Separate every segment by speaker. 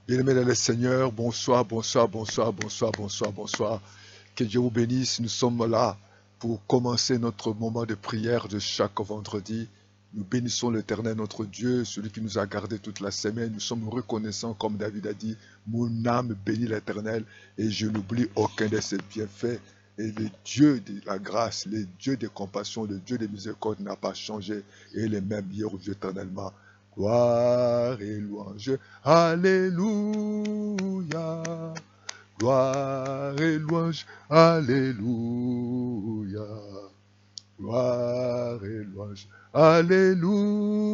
Speaker 1: Bien-aimés dans le Seigneur, bonsoir, bonsoir, bonsoir, bonsoir, bonsoir, bonsoir. Que Dieu vous bénisse. Nous sommes là pour commencer notre moment de prière de chaque vendredi. Nous bénissons l'Éternel, notre Dieu, celui qui nous a gardés toute la semaine. Nous sommes reconnaissants, comme David a dit, mon âme bénit l'Éternel et je n'oublie aucun de ses bienfaits. Et le Dieu de la grâce, le Dieu de compassion, le Dieu de miséricorde n'a pas changé et il est même hier ou éternellement. Gloire et louange. Alléluia. Gloire et louange. Alléluia. Gloire et louange. Alléluia.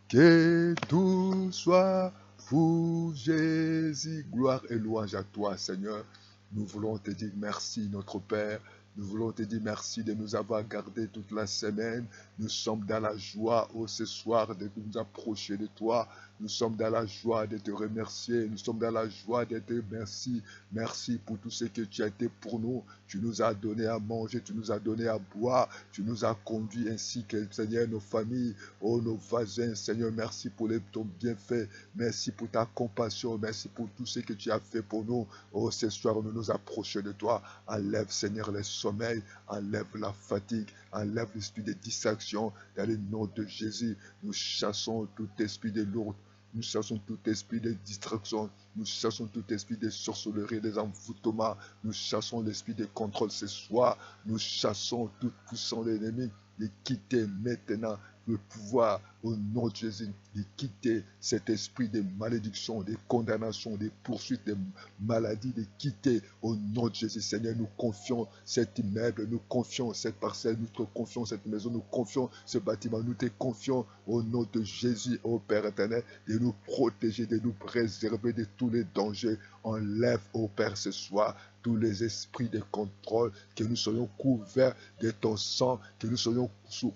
Speaker 1: Que tout soit pour Jésus. Gloire et louange à toi, Seigneur. Nous voulons te dire merci, notre Père. Nous voulons te dire merci de nous avoir gardés toute la semaine. Nous sommes dans la joie, ce soir, de nous approcher de toi. Nous sommes dans la joie de te remercier. Nous sommes dans la joie de te merci. Merci pour tout ce que tu as été pour nous. Tu nous as donné à manger, tu nous as donné à boire, tu nous as conduits ainsi que, Seigneur, nos familles, nos voisins. Seigneur, merci pour ton bienfait. Merci pour ta compassion. Merci pour tout ce que tu as fait pour nous. Ce soir, nous nous approchons de toi. Enlève, Seigneur, le sommeil. Enlève la fatigue. Enlève l'esprit de distraction. Dans le nom de Jésus, nous chassons tout esprit de lourd. Nous chassons tout esprit de distraction. Nous chassons tout esprit de sorcellerie, des envoûtements. Nous chassons l'esprit de contrôle ce soir. Nous chassons toute puissance de l'ennemi. Et quitter maintenant le pouvoir au nom de Jésus. Et quitter cet esprit de malédiction, de condamnation, de poursuite, de maladie. De quitter au nom de Jésus. Seigneur, nous confions cet immeuble. Nous confions cette parcelle. Nous te confions cette maison. Nous confions ce bâtiment. Nous te confions au nom de Jésus, ô Père éternel, de nous protéger, de nous préserver de tous les dangers. Enlève, ô Père, ce soir, tous les esprits de contrôle, que nous soyons couverts de ton sang, que nous soyons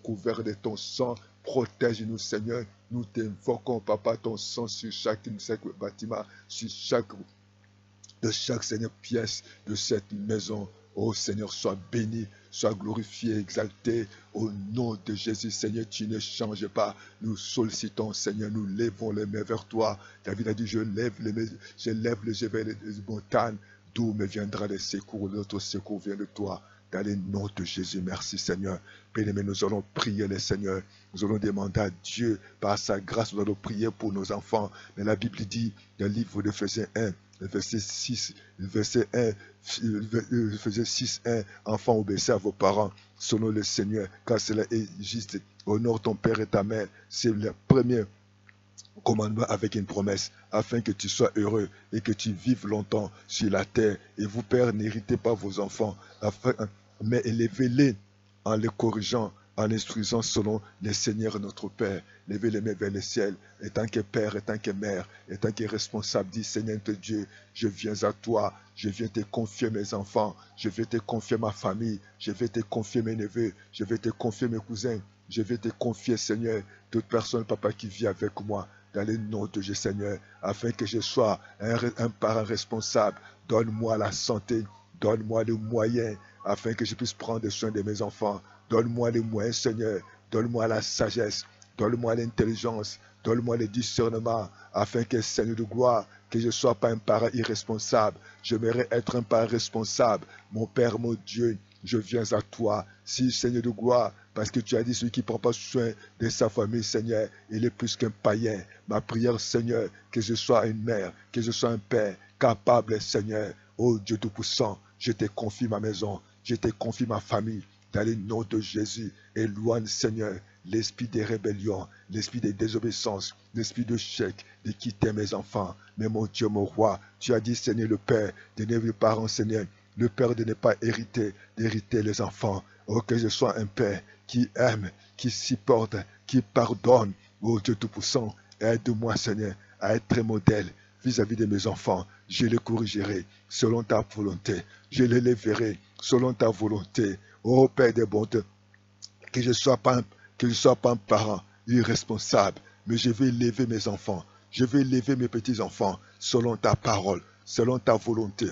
Speaker 1: couverts de ton sang. Protège-nous, Seigneur. Nous t'invoquons, Papa, ton sang sur chaque bâtiment, sur chaque Seigneur pièce de cette maison. Oh Seigneur, sois béni, sois glorifié, exalté. Au nom de Jésus, Seigneur, tu ne changes pas. Nous sollicitons, Seigneur, nous lèvons les mains vers toi. David a dit, je lève les yeux vers les montagnes, d'où me viendra le secours. Notre secours vient de toi. Dans le nom de Jésus, merci Seigneur. Bien-aimés, nous allons prier le Seigneur. Nous allons demander à Dieu, par sa grâce, nous allons prier pour nos enfants. Mais la Bible dit, dans le livre d'Éphésiens 1, verset 6, verset 1, verset 6, 1, enfants, obéissez à vos parents, selon le Seigneur, car cela est juste. Honore ton père et ta mère. C'est le premier commandement avec une promesse, afin que tu sois heureux et que tu vives longtemps sur la terre. Et vous, pères, n'héritez pas vos enfants, mais élevez-les en les corrigeant, en instruisant selon le Seigneur notre Père. Levez les mains vers le ciel, et tant que Père, et tant que Mère, et tant que responsable, dit Seigneur notre Dieu, je viens à toi, je viens te confier mes enfants, je vais te confier ma famille, je vais te confier mes neveux, je vais te confier mes cousins, je vais te confier, Seigneur, toute personne, Papa, qui vit avec moi, dans le nom de Jésus, Seigneur, afin que je sois un parent responsable. Donne-moi la santé, donne-moi les moyens, afin que je puisse prendre soin de mes enfants. Donne-moi les moyens, Seigneur. Donne-moi la sagesse, donne-moi l'intelligence, donne-moi le discernement, afin que, Seigneur de gloire, que je ne sois pas un parent irresponsable. J'aimerais être un parent responsable. Mon Père, mon Dieu, je viens à toi. Si, Seigneur de gloire, parce que tu as dit, celui qui ne prend pas soin de sa famille, Seigneur, il est plus qu'un païen. Ma prière, Seigneur, que je sois une mère, que je sois un père, capable, Seigneur, ô Dieu Tout-Puissant, je te confie ma maison, je te confie ma famille, dans le nom de Jésus. Éloigne, Seigneur, l'esprit de rébellion, l'esprit de désobéissance, l'esprit de chèque, de quitter mes enfants. Mais mon Dieu, mon roi, tu as dit, Seigneur, le Père, de ne pas renseigner, le Père de ne pas hériter, d'hériter les enfants. Oh, que je sois un Père qui aime, qui supporte, qui pardonne. Oh Dieu Tout-Puissant, aide-moi, Seigneur, à être un modèle vis-à-vis de mes enfants. Je les corrigerai selon ta volonté. Je les lèverai selon ta volonté. Oh Père des bontés, que je ne sois pas un parent irresponsable, mais je vais élever mes enfants. Je vais élever mes petits-enfants selon ta parole, selon ta volonté,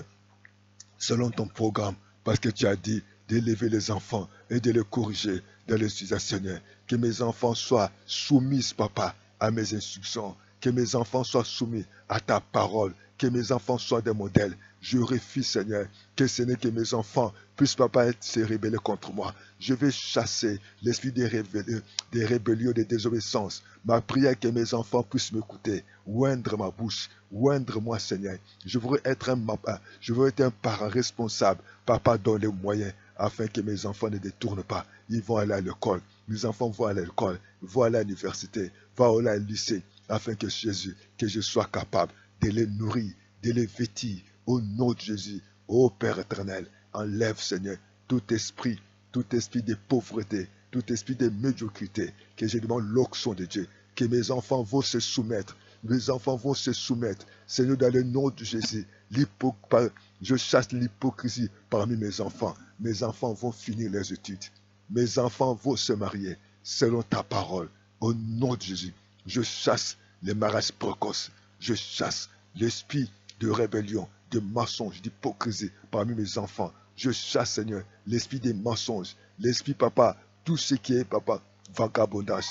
Speaker 1: selon ton programme, parce que tu as dit d'élever les enfants et de les corriger dans les utilisations, Seigneur. Que mes enfants soient soumis, Papa, à mes instructions. Que mes enfants soient soumis à ta parole. Que mes enfants soient des modèles. Je refuse, Seigneur, que ce n'est que mes enfants puissent, papa, se rebeller contre moi. Je vais chasser l'esprit des rébellions, des désobéissances. Ma prière est que mes enfants puissent m'écouter, oindre ma bouche, oindre moi, Seigneur. Je veux être un parent responsable. Papa, donne les moyens afin que mes enfants ne détournent pas. Ils vont aller à l'école. Mes enfants vont aller à l'école, vont aller à l'université, vont aller au lycée, afin que Jésus, que je sois capable de les nourrir, de les vêtir. Au nom de Jésus, ô Père éternel, enlève, Seigneur, tout esprit de pauvreté, tout esprit de médiocrité, que je demande l'onction de Dieu, que mes enfants vont se soumettre, mes enfants vont se soumettre, Seigneur, dans le nom de Jésus. Je chasse l'hypocrisie parmi mes enfants. Mes enfants vont finir leurs études. Mes enfants vont se marier selon ta parole. Au nom de Jésus, je chasse les mariages précoces. Je chasse l'esprit de rébellion, de mensonge, d'hypocrisie parmi mes enfants. Je chasse, Seigneur, l'esprit des mensonges, l'esprit, papa, tout ce qui est, papa, vagabondage,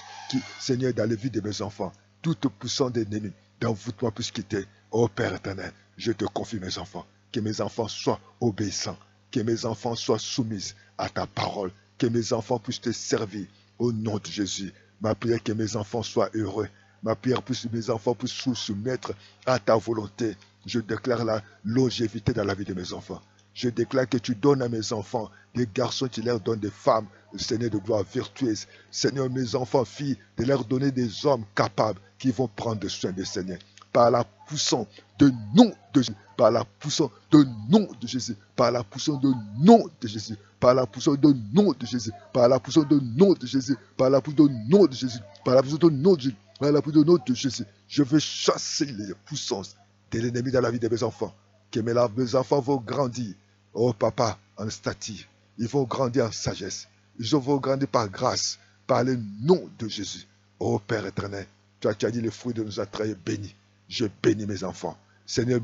Speaker 1: Seigneur, dans la vie de mes enfants, toute puissance d'ennemi, d'envoûtement puisse quitter. Ô Père éternel, je te confie mes enfants, que mes enfants soient obéissants, que mes enfants soient soumis à ta parole, que mes enfants puissent te servir au nom de Jésus. Ma prière est que mes enfants soient heureux. Ma prière puisse que mes enfants puissent se soumettre à ta volonté. Je déclare la longévité dans la vie de mes enfants. Je déclare que tu donnes à mes enfants des garçons, tu leur donnes des femmes, Seigneur de gloire vertueuse. Seigneur, mes enfants, filles, de leur donner des hommes capables qui vont prendre soin des Seigneur. Par la puissance de nom de Jésus, par la puissance de nom de Jésus, par la puissance de nom de Jésus, par la puissance de nom de Jésus, par la puissance de nom de Jésus, par la puissance de nom de Jésus, par la puissance de nom de Jésus, par la puissance de nom de Jésus. Je veux chasser les puissances de l'ennemi dans la vie de mes enfants. Que mes enfants vont grandir, oh papa, en stature. Ils vont grandir en sagesse. Ils vont grandir par grâce, par le nom de Jésus. Oh Père éternel, tu as dit le fruit de nos entrailles béni. Je bénis mes enfants. Seigneur,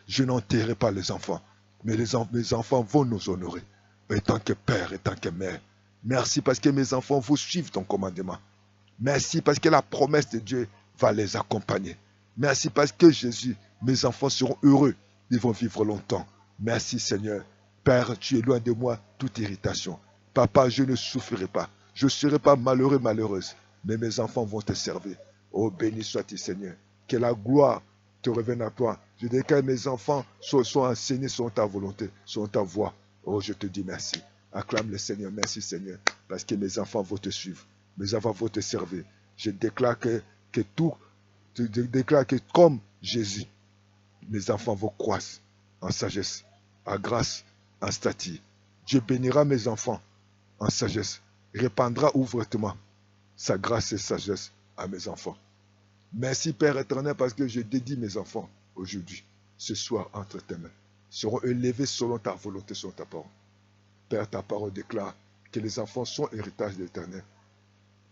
Speaker 1: je n'enterrerai pas les enfants, mais mes enfants vont nous honorer. Et tant que père et tant que mère. Merci parce que mes enfants vont suivre ton commandement. Merci parce que la promesse de Dieu va les accompagner. Merci parce que Jésus, mes enfants seront heureux. Ils vont vivre longtemps. Merci Seigneur. Père, tu es loin de moi toute irritation. Papa, je ne souffrirai pas. Je ne serai pas malheureux, malheureuse. Mais mes enfants vont te servir. Oh, béni sois-tu Seigneur. Que la gloire te revienne à toi. Je déclare que mes enfants soient enseignés selon ta volonté, selon ta voix. Oh, je te dis merci. Acclame le Seigneur. Merci Seigneur. Parce que mes enfants vont te suivre. Mes enfants vont te servir. Je déclare que comme Jésus, mes enfants vont croître en sagesse, en grâce, en stature. Dieu bénira mes enfants en sagesse, répandra ouvertement sa grâce et sagesse à mes enfants. Merci Père éternel parce que je dédie mes enfants aujourd'hui, ce soir entre tes mains. Ils seront élevés selon ta volonté, selon ta parole. Père, ta parole déclare que les enfants sont héritage de l'Éternel.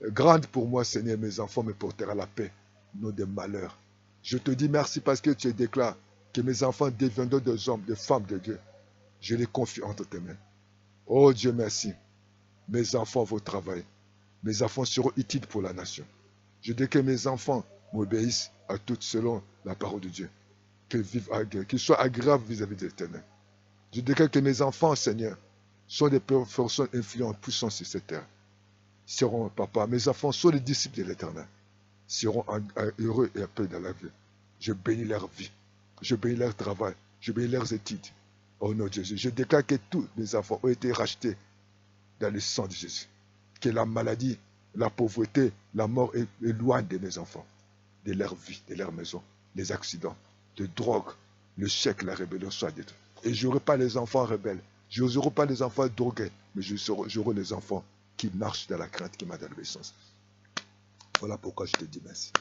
Speaker 1: Grande pour moi, Seigneur, mes enfants me portera la paix, non des malheurs. Je te dis merci parce que tu déclares que mes enfants deviendront des hommes, des femmes de Dieu. Je les confie entre tes mains. Oh Dieu, merci. Mes enfants vont travailler. Mes enfants seront utiles pour la nation. Je dis que mes enfants m'obéissent à toutes selon la parole de Dieu. Qu'ils soient agréables vis-à-vis de l'Éternel. Je déclare que mes enfants, Seigneur, sont des personnes influentes, puissantes sur cette terre. Seront, papa, mes enfants sont les disciples de l'Éternel. Seront heureux et appelés dans la vie. Je bénis leur vie. Je bénis leur travail. Je bénis leurs études. Au nom de Jésus. Je déclare que tous mes enfants ont été rachetés dans le sang de Jésus. Que la maladie, la pauvreté, la mort est loin de mes enfants, de leur vie, de leur maison, les accidents, de drogue, le chèque, la rébellion soit détruit. Et je n'aurai pas les enfants rebelles. Je n'aurai pas les enfants drogués, mais j'aurai les enfants qui marchent dans la crainte, qui m'a donné l'obéissance. Voilà pourquoi je te dis merci.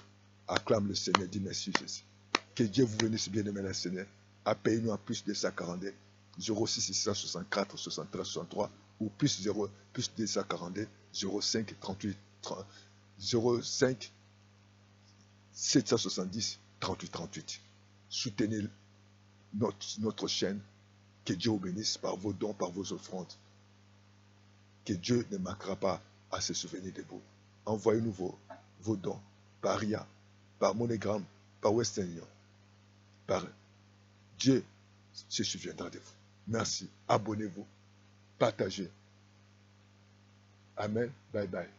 Speaker 1: Acclame le Seigneur, dis merci Jésus. Que Dieu vous bénisse bien aimé le Seigneur. Appelez-nous à plus de 242 06 664 73 63 ou plus 242 05 38 30, 05 770 38 38. Soutenez notre chaîne. Que Dieu vous bénisse par vos dons, par vos offrandes. Que Dieu ne manquera pas à se souvenir de vous. Envoyez-nous vos dons par RIA, par MoneyGram, par Western Union, par Dieu se souviendra de vous. Merci. Abonnez-vous. Partagez. Amen. Bye bye.